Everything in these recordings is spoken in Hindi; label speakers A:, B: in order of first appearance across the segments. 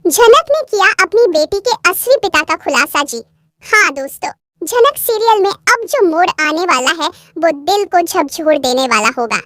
A: जनक ने किया अपनी बेटी के असली पिता का खुलासा जी। हाँ दोस्तों, जनक सीरियल में अब जो मोड़ आने वाला है वो दिल को झकझोर देने वाला होगा।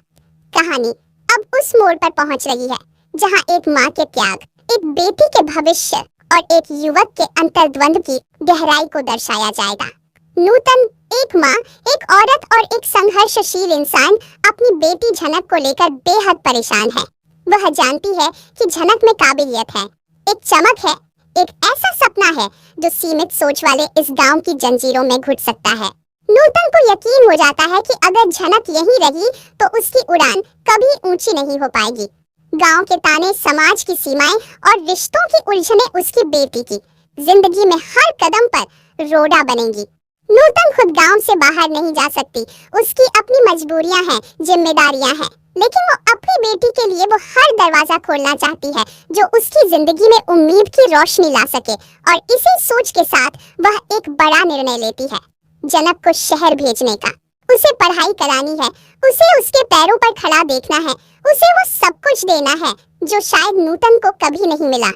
A: कहानी अब उस मोड़ पर पहुंच रही है जहां एक माँ के त्याग, एक बेटी के भविष्य और एक युवक के अंतर्द्वंद की गहराई को दर्शाया जाएगा। नूतन, एक माँ, एक औरत और एक संघर्षशील इंसान अपनी बेटी जनक को लेकर बेहद परेशान है। वह जानती है कि जनक में काबिलियत है, एक चमक है, एक ऐसा सपना है जो सीमित सोच वाले इस गांव की जंजीरों में घुट सकता है। नूतन को यकीन हो जाता है कि अगर जनक यहीं रही तो उसकी उड़ान कभी ऊंची नहीं हो पाएगी। गांव के ताने, समाज की सीमाएं और रिश्तों की उलझने उसकी बेटी की जिंदगी में हर कदम पर रोड़ा बनेंगी। नूतन खुद गांव से बाहर नहीं जा सकती, उसकी अपनी मजबूरियां हैं, जिम्मेदारियां हैं, लेकिन वो अपनी बेटी के लिए वो हर दरवाजा खोलना चाहती है जो उसकी जिंदगी में उम्मीद की रोशनी ला सके। और इसी सोच के साथ वह एक बड़ा निर्णय लेती है, जनक को शहर भेजने का। उसे पढ़ाई करानी है, उसे उसके पैरों पर खड़ा देखना है, उसे वो सब कुछ देना है जो शायद नूतन को कभी नहीं मिला।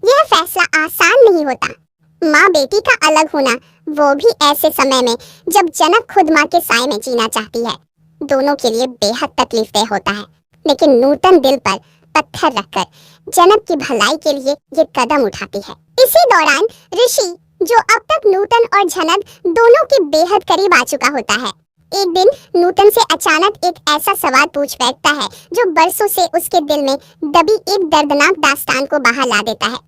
A: यह फैसला आसान नहीं होता। माँ बेटी का अलग होना, वो भी ऐसे समय में जब जनक खुद माँ के साए में जीना चाहती है, दोनों के लिए बेहद तकलीफदेह होता है। लेकिन नूतन दिल पर पत्थर रखकर जनक की भलाई के लिए ये कदम उठाती है। इसी दौरान ऋषि, जो अब तक नूतन और जनक दोनों के बेहद करीब आ चुका होता है, एक दिन नूतन से अचानक एक ऐसा सवाल पूछ बैठता है जो बरसों से उसके दिल में दबी एक दर्दनाक दास्तान को बाहर ला देता है।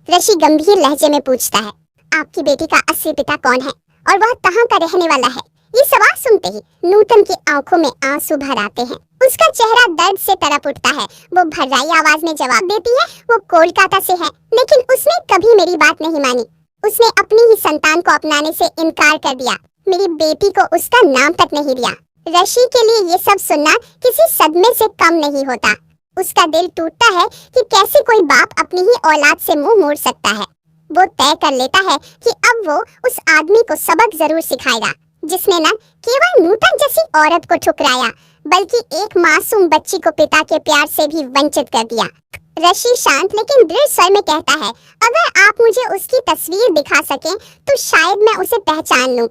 A: ऋषि गंभीर लहजे में पूछता है, आपकी बेटी का असली पिता कौन है और वह कहाँ का रहने वाला है? ये सवाल सुनते ही नूतन की आंखों में आंसू भर आते हैं। उसका चेहरा दर्द से तड़प उठता है। वो भर्राई आवाज में जवाब देती है, वो कोलकाता से है, लेकिन उसने कभी मेरी बात नहीं मानी। उसने अपनी ही संतान को अपनाने से इनकार कर दिया, मेरी बेटी को उसका नाम तक नहीं दिया। ऋषि के लिए ये सब सुनना किसी सदमे से कम नहीं होता। उसका दिल टूटता है कि कैसे कोई बाप अपनी ही औलाद से मुंह मोड़ सकता है। वो तय कर लेता है कि अब वो उस आदमी को सबक जरूर सिखाएगा जिसने न केवल नूतन जैसी औरत को ठुकराया, बल्कि एक मासूम बच्ची को पिता के प्यार से भी वंचित कर दिया। ऋषि शांत लेकिन दृढ़ स्वर में कहता है, अगर आप मुझे उसकी तस्वीर दिखा सकें तो शायद मैं उसे पहचान लूं।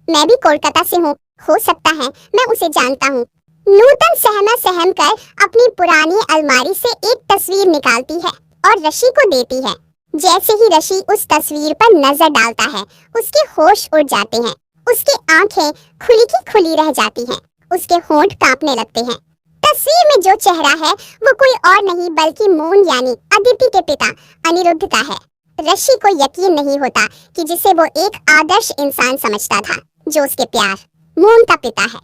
A: मैं भी कोलकाता से हूँ, हो सकता है मैं उसे जानता हूँ। नूतन सहमा सहम कर अपनी पुरानी अलमारी से एक तस्वीर निकालती है और ऋषि को देती है। जैसे ही ऋषि उस तस्वीर पर नजर डालता है, उसके होश उड़ जाते हैं। उसकी आंखें खुली की खुली रह जाती हैं, उसके होंठ कांपने लगते हैं। तस्वीर में जो चेहरा है वो कोई और नहीं बल्कि मोन यानी अदिति के पिता अनिरुद्ध का है। ऋषि को यकीन नहीं होता कि जिसे वो एक आदर्श इंसान समझता था, जो उसके प्यार, मोन का पिता है,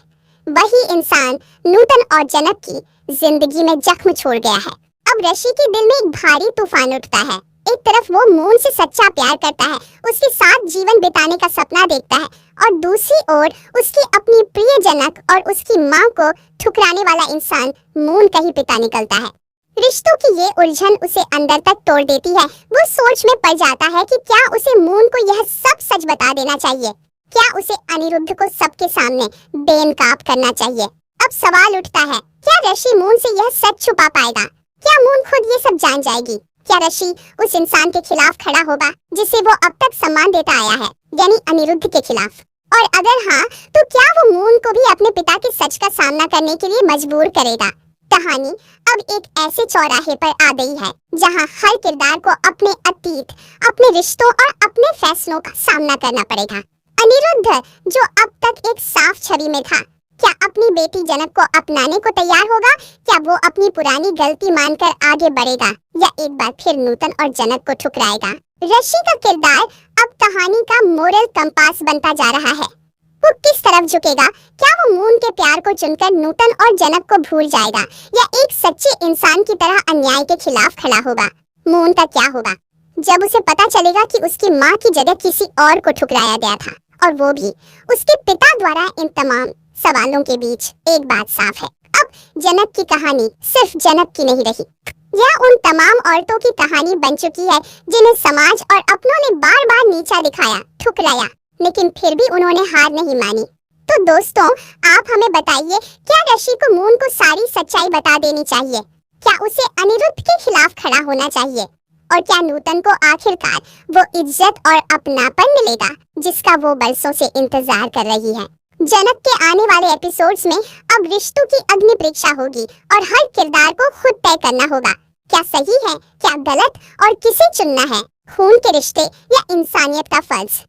A: वही इंसान नूतन और जनक की जिंदगी में जख्म छोड़ गया है। अब ऋषि के दिल में एक भारी तूफान उठता है। एक तरफ वो मोन से सच्चा प्यार करता है, उसके साथ जीवन बिताने का सपना देखता है, और दूसरी ओर उसकी अपनी प्रिय जनक और उसकी माँ को ठुकराने वाला इंसान मोन का ही पिता निकलता है। रिश्तों की ये उलझन उसे अंदर तक तोड़ देती है। वो सोच में पड़ जाता है कि क्या उसे मोन को यह सब सच बता देना चाहिए, क्या उसे अनिरुद्ध को सबके सामने बेनकाब करना चाहिए। अब सवाल उठता है, क्या ऋषि मोन से यह सच छुपा पाएगा? क्या मोन खुद ये सब जान जाएगी? क्या ऋषि उस इंसान के खिलाफ खड़ा होगा जिसे वो अब तक सम्मान देता आया है, यानी अनिरुद्ध के खिलाफ? और अगर हाँ, तो क्या वो मोन को भी अपने पिता के सच का सामना करने के लिए मजबूर करेगा? कहानी अब एक ऐसे चौराहे पर आ गई है जहां हर किरदार को अपने अतीत, अपने रिश्तों और अपने फैसलों का सामना करना पड़ेगा। अनिरुद्ध, जो अब तक एक साफ छवि में था, क्या अपनी बेटी जनक को अपनाने को तैयार होगा? क्या वो अपनी पुरानी गलती मानकर आगे बढ़ेगा या एक बार फिर नूतन और जनक को ठुकराएगा? ऋषि का किरदार अब कहानी का मोरल कंपास बनता जा रहा है। वो किस तरफ झुकेगा? क्या वो मोन के प्यार को चुनकर नूतन और जनक को भूल जाएगा या एक सच्चे इंसान की तरह अन्याय के खिलाफ खड़ा होगा? मोन का क्या होगा जब उसे पता चलेगा कि उसकी माँ की जगह किसी और को ठुकराया गया था, और वो भी उसके पिता द्वारा? इन तमाम सवालों के बीच एक बात साफ है, अब जनक की कहानी सिर्फ जनक की नहीं रही। यह उन तमाम औरतों की कहानी बन चुकी है जिन्हें समाज और अपनों ने बार बार नीचा दिखाया, ठुकराया, लेकिन फिर भी उन्होंने हार नहीं मानी। तो दोस्तों, आप हमें बताइए, क्या ऋषि को मोन को सारी सच्चाई बता देनी चाहिए? क्या उसे अनिरुद्ध के खिलाफ खड़ा होना चाहिए? और क्या नूतन को आखिरकार वो इज्जत और अपनापन मिलेगा जिसका वो बरसों से इंतजार कर रही है। जनक के आने वाले एपिसोड्स में अब रिश्तों की अग्नि परीक्षा होगी और हर किरदार को खुद तय करना होगा, क्या सही है क्या गलत और किसे चुनना है, खून के रिश्ते या इंसानियत का फर्ज।